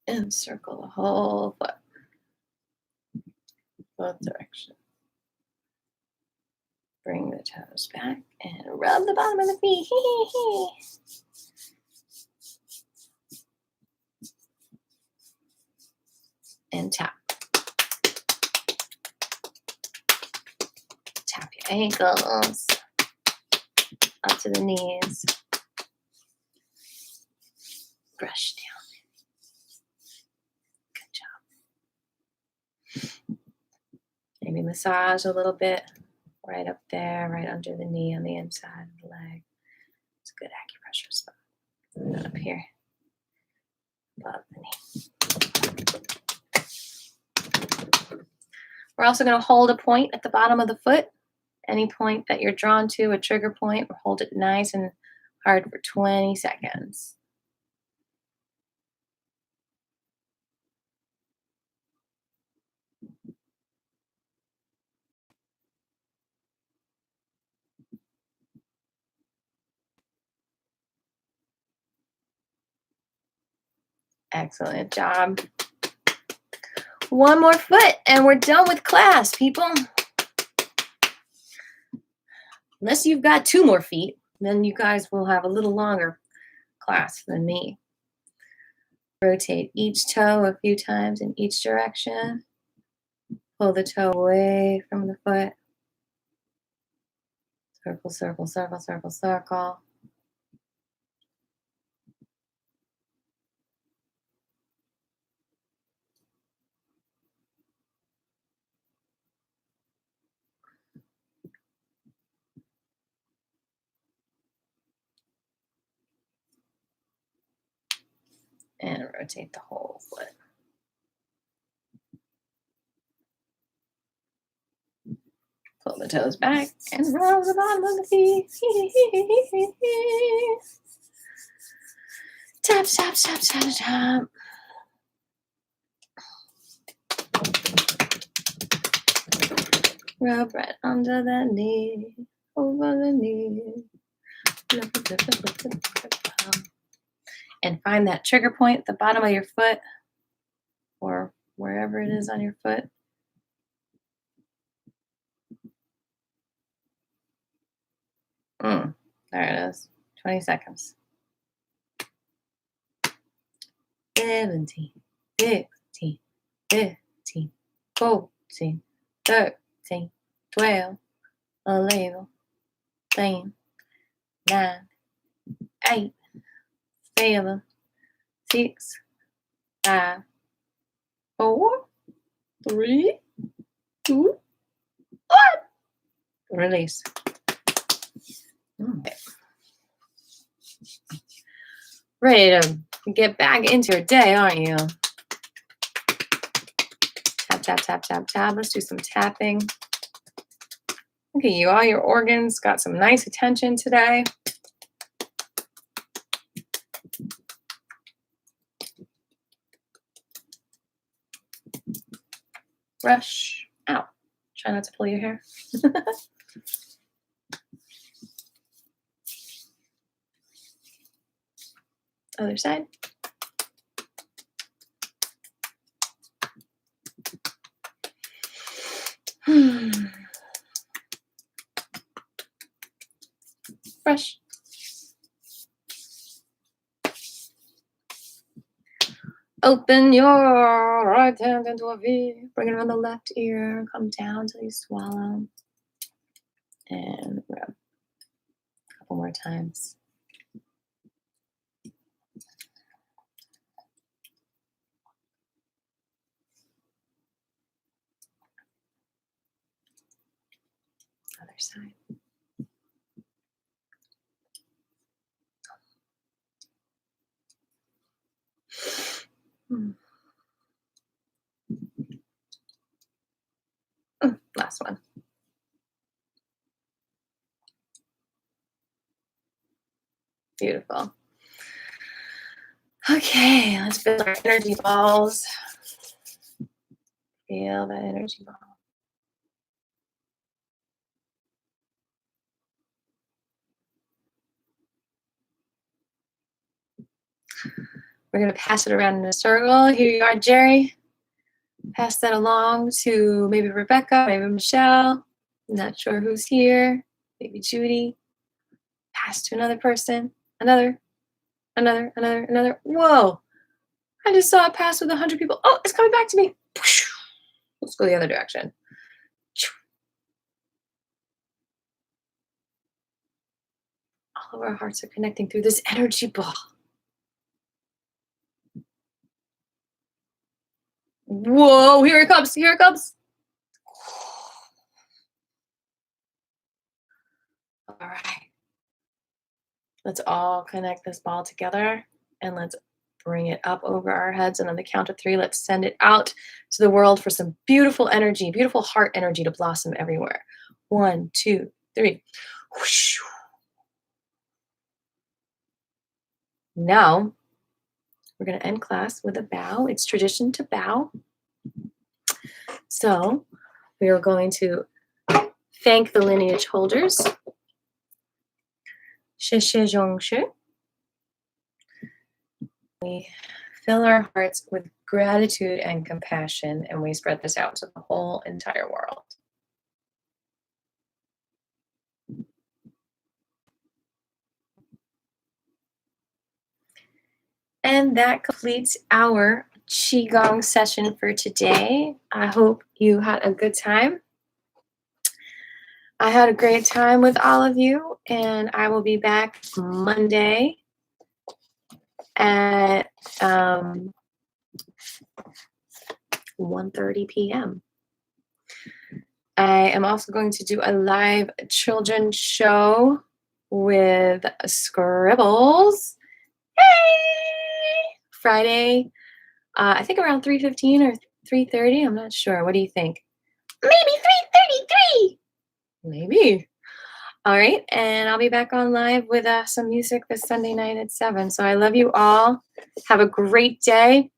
And circle the whole foot. Both directions. Bring the toes back and rub the bottom of the feet. And tap. Ankles up to the knees. Brush down. Good job. Maybe massage a little bit right up there, right under the knee on the inside of the leg. It's a good acupressure spot. And then up here, above the knee. We're also going to hold a point at the bottom of the foot. Any point that you're drawn to, a trigger point, or hold it nice and hard for 20 seconds. Excellent job. One more foot and we're done with class, people. Unless you've got 2 more feet, then you guys will have a little longer class than me. Rotate each toe a few times in each direction. Pull the toe away from the foot. Circle, circle, circle, circle, circle. And rotate the whole foot. Pull the toes back and rub the bottom of the feet. Tap, tap, tap, tap, tap. Rub right under the knee, over the knee. And find that trigger point at the bottom of your foot or wherever it is on your foot. There it is. 20 seconds. 17, 15, 15, 14, 13, 12, 11, 10, 9, 8, 7, 6, 5, 4, 3, 2, 1. Release. Okay. Ready to get back into your day, aren't you? Tap, tap, tap, tap, tap. Let's do some tapping. Look at you. All your organs got some nice attention today. Brush out. Try not to pull your hair. Other side. Brush. Open your right hand into a V. Bring it around the left ear. Come down till you swallow. And rub. A couple more times. Other side. Last one. Beautiful. Okay, let's build our energy balls. Feel that energy ball. We're going to pass it around in a circle. Here you are, Jerry. Pass that along to maybe Rebecca, maybe Michelle. I'm not sure who's here. Maybe Judy. Pass to another person. Another. Whoa. I just saw it pass with 100 people. Oh, it's coming back to me. Let's go the other direction. All of our hearts are connecting through this energy ball. Whoa, here it comes, here it comes. All right. Let's all connect this ball together and let's bring it up over our heads. And on the count of 3, let's send it out to the world for some beautiful energy, beautiful heart energy to blossom everywhere. 1, 2, 3. Whoosh. Now, we're going to end class with a bow. It's tradition to bow. So we are going to thank the lineage holders. 谢谢宗师. We fill our hearts with gratitude and compassion, and we spread this out to the whole entire world. And that completes our Qigong session for today. I hope you had a good time. I had a great time with all of you, and I will be back Monday at 1:30 p.m. I am also going to do a live children's show with Scribbles. Hey! Friday, I think around 3:15 or 3:30. I'm not sure. What do you think? Maybe 3:33. Maybe. All right, and I'll be back on live with some music this Sunday night at 7. So I love you all. Have a great day.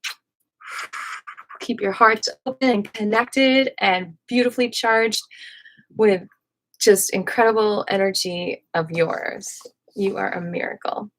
Keep your hearts open and connected and beautifully charged with just incredible energy of yours. You are a miracle.